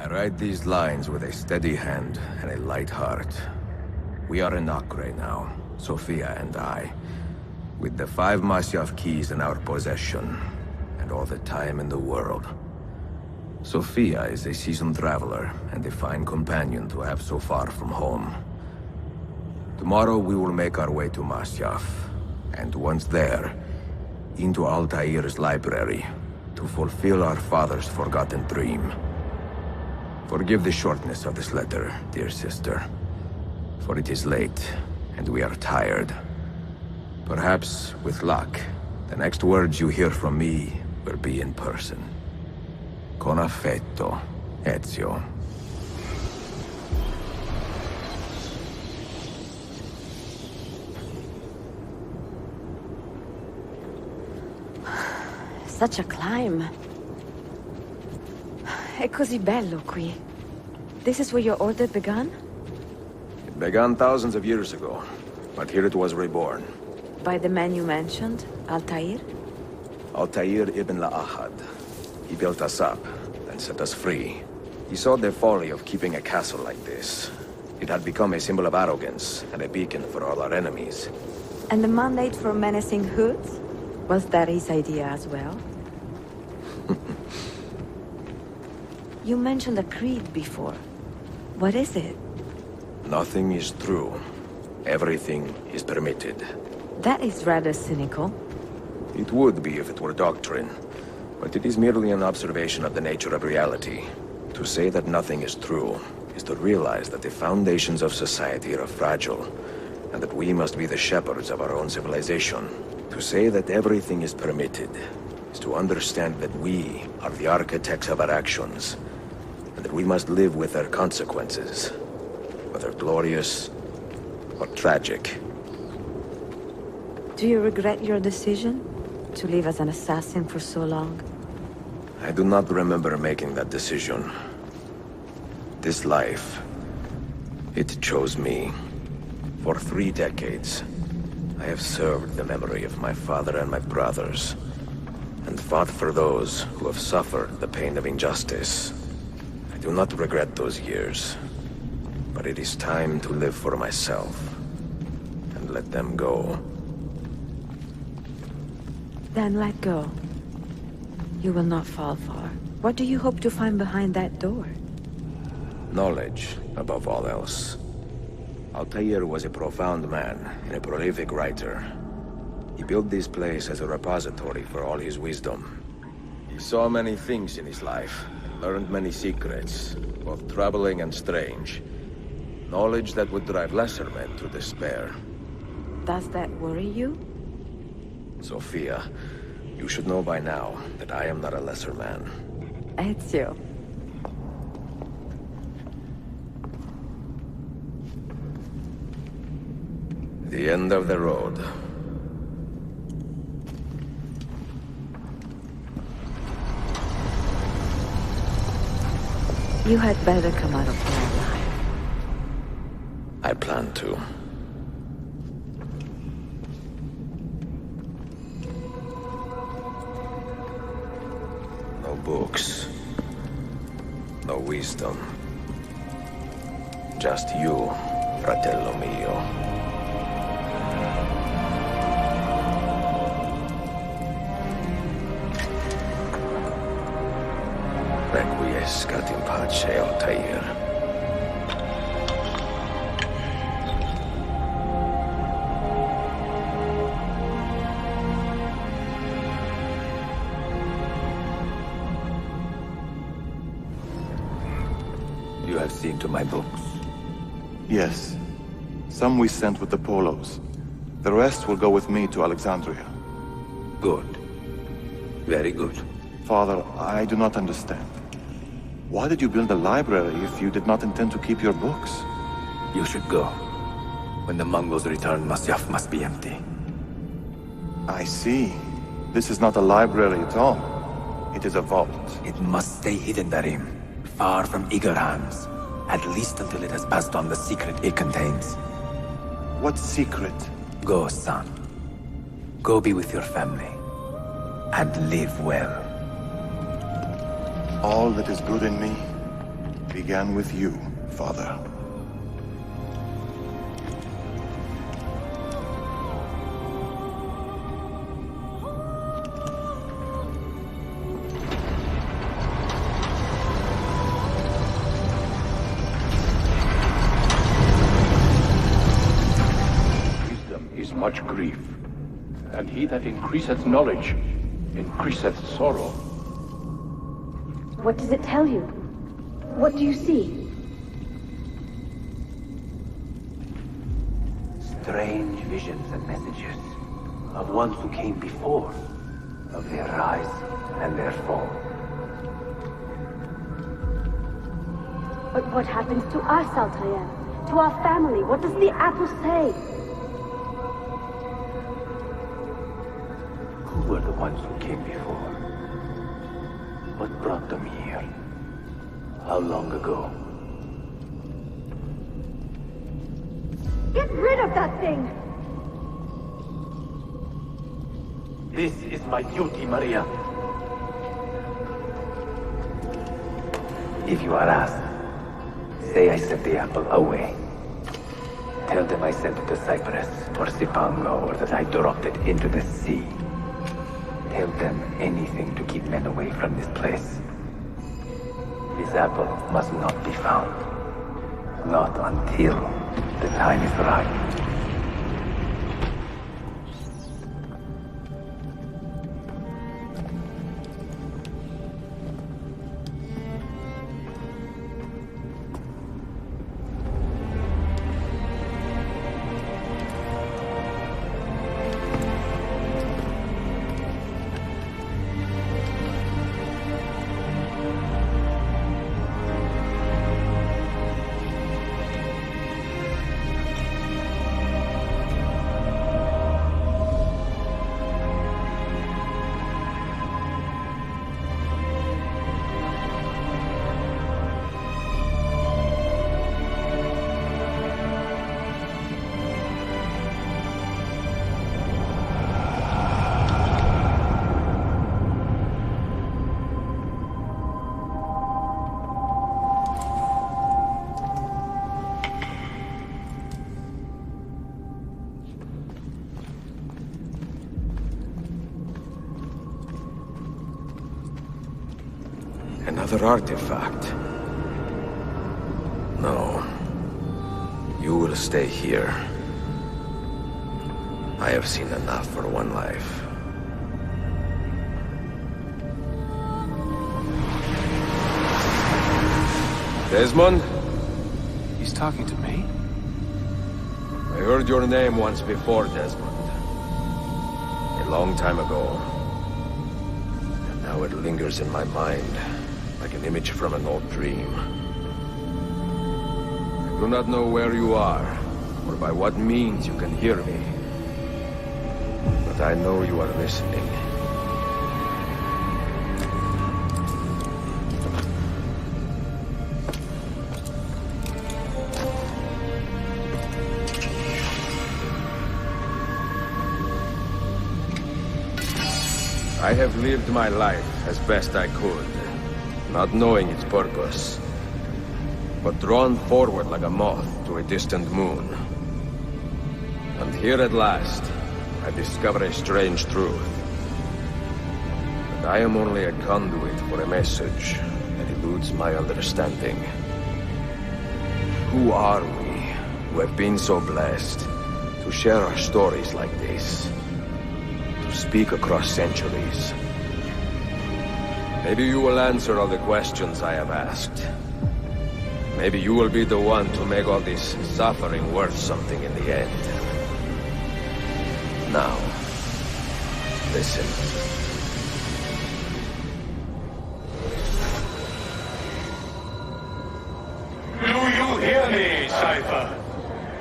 I write these lines with a steady hand and a light heart. We are in Acre now, Sophia and I, with the 5 Masyaf keys in our possession, and all the time in the world. Sophia is a seasoned traveler, and a fine companion to have so far from home. Tomorrow we will make our way to Masyaf, and once there, into Altair's library, to fulfill our father's forgotten dream. Forgive the shortness of this letter, dear sister, for it is late, and we are tired. Perhaps, with luck, the next words you hear from me will be in person. Con affetto, Ezio. Such a climb. È così bello qui. This is where your order began? It began thousands of years ago, but here it was reborn. By the man you mentioned, Altair? Altair ibn La'ahad. He built us up, and set us free. He saw the folly of keeping a castle like this. It had become a symbol of arrogance, and a beacon for all our enemies. And the mandate for menacing hoods? Was that his idea as well? You mentioned a creed before. What is it? Nothing is true. Everything is permitted. That is rather cynical. It would be if it were doctrine, but it is merely an observation of the nature of reality. To say that nothing is true is to realize that the foundations of society are fragile, and that we must be the shepherds of our own civilization. To say that everything is permitted is to understand that we are the architects of our actions, and that we must live with their consequences, whether glorious or tragic. Do you regret your decision to live as an assassin for so long? I do not remember making that decision. This life, it chose me. For 3 decades, I have served the memory of my father and my brothers, and fought for those who have suffered the pain of injustice. I do not regret those years, but it is time to live for myself, and let them go. Then let go. You will not fall far. What do you hope to find behind that door? Knowledge, above all else. Altair was a profound man and a prolific writer. He built this place as a repository for all his wisdom. He saw many things in his life, and learned many secrets, both troubling and strange. Knowledge that would drive lesser men to despair. Does that worry you? Sophia, you should know by now that I am not a lesser man. Ezio. The end of the road. You had better come out of here alive. I plan to. No books. No wisdom. Just you, fratello mio. Requiescat in pace, Altair. You have seen to my books? Yes. Some we sent with the Polos. The rest will go with me to Alexandria. Good. Very good. Father, I do not understand. Why did you build a library if you did not intend to keep your books? You should go. When the Mongols return, Masyaf must be empty. I see. This is not a library at all. It is a vault. It must stay hidden, Darim. Far from eager hands. At least until it has passed on the secret it contains. What secret? Go, son. Go be with your family. And live well. All that is good in me began with you, Father. Wisdom is much grief, and he that increaseth knowledge increaseth sorrow. What does it tell you? What do you see? Strange visions and messages of ones who came before, of their rise and their fall. But what happens to us, Altair? To our family? What does the apple say? Who were the ones who came before? What brought them here? How long ago? Get rid of that thing! This is my duty, Maria. If you are asked, say I sent the apple away. Tell them I sent it to Cyprus or Cipango, or that I dropped it into the sea. Tell them anything to keep men away from this place. This apple must not be found. Not until the time is right. Another artifact. No. You will stay here. I have seen enough for one life. Desmond? He's talking to me? I heard your name once before, Desmond. A long time ago. And now it lingers in my mind, like an image from an old dream. I do not know where you are, or by what means you can hear me. But I know you are listening. I have lived my life as best I could, not knowing its purpose, but drawn forward like a moth to a distant moon. And here at last, I discover a strange truth. That I am only a conduit for a message that eludes my understanding. Who are we, who have been so blessed, to share our stories like this? Speak across centuries. Maybe you will answer all the questions I have asked. Maybe you will be the one to make all this suffering worth something in the end. Now, listen. Do you hear me, Cypher?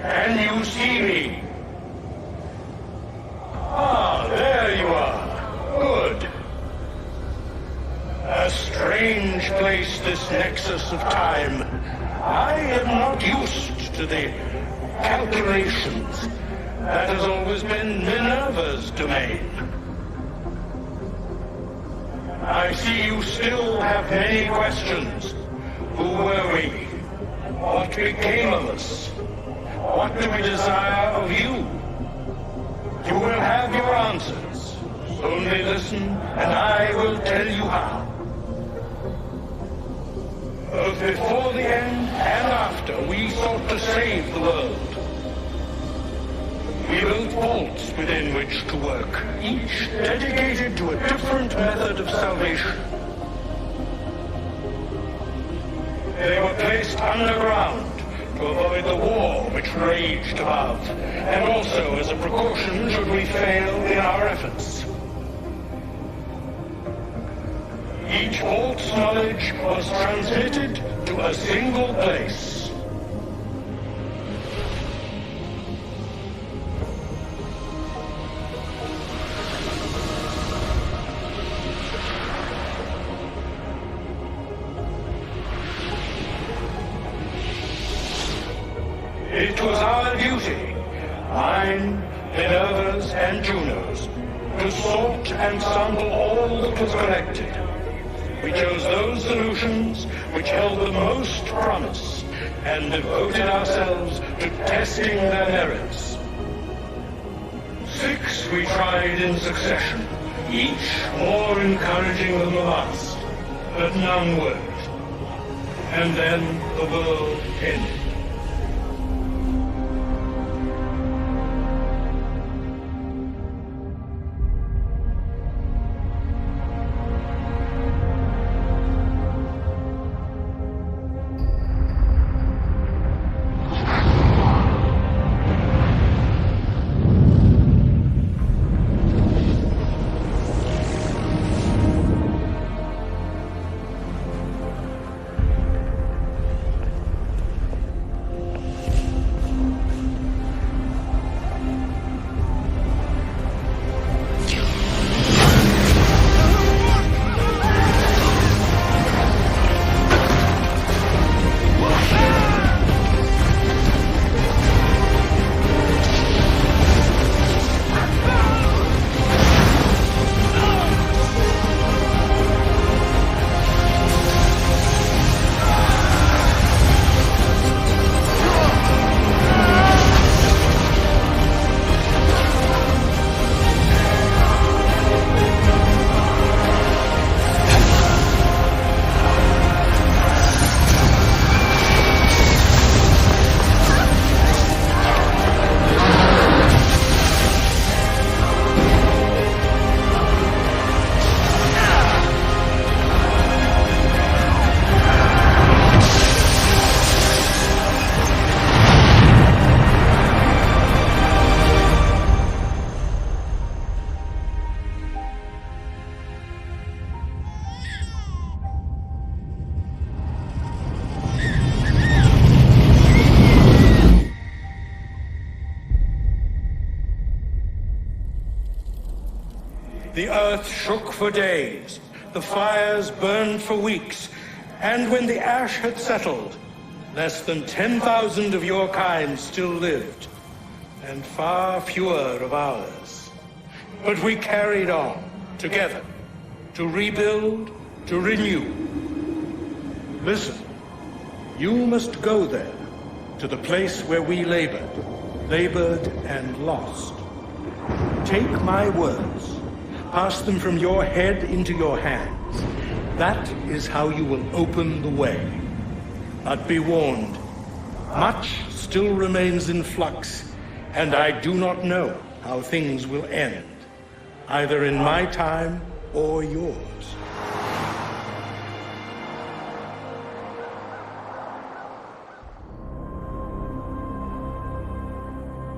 Can you see me? Ah, there you are. Good. A strange place, this nexus of time. I am not used to the calculations. That has always been Minerva's domain. I see you still have many questions. Who were we? What became of us? What do we desire of you? You will have your answers. Only listen, and I will tell you how. Both before the end and after, we sought to save the world. We built vaults within which to work, each dedicated to a different method of salvation. They were placed underground to avoid the war which raged above, and also as a precaution should we fail in our efforts. Each vault's knowledge was transmitted to a single place. It was our duty, mine, Minerva's, and Juno's, to sort and sample all that was collected. We chose those solutions which held the most promise and devoted ourselves to testing their merits. 6 we tried in succession, each more encouraging than the last, but none worked. And then the world ended. The earth shook for days, the fires burned for weeks, and when the ash had settled, less than 10,000 of your kind still lived, and far fewer of ours. But we carried on, together, to rebuild, to renew. Listen, you must go there, to the place where we labored and lost. Take my words, pass them from your head into your hands. That is how you will open the way. But be warned, much still remains in flux, and I do not know how things will end, either in my time or yours.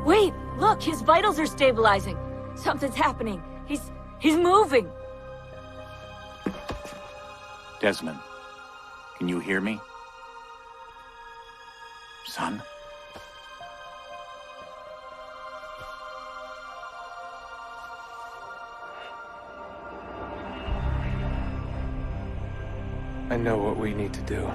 Wait, look, his vitals are stabilizing. Something's happening. He's moving. Desmond, can you hear me? Son? I know what we need to do.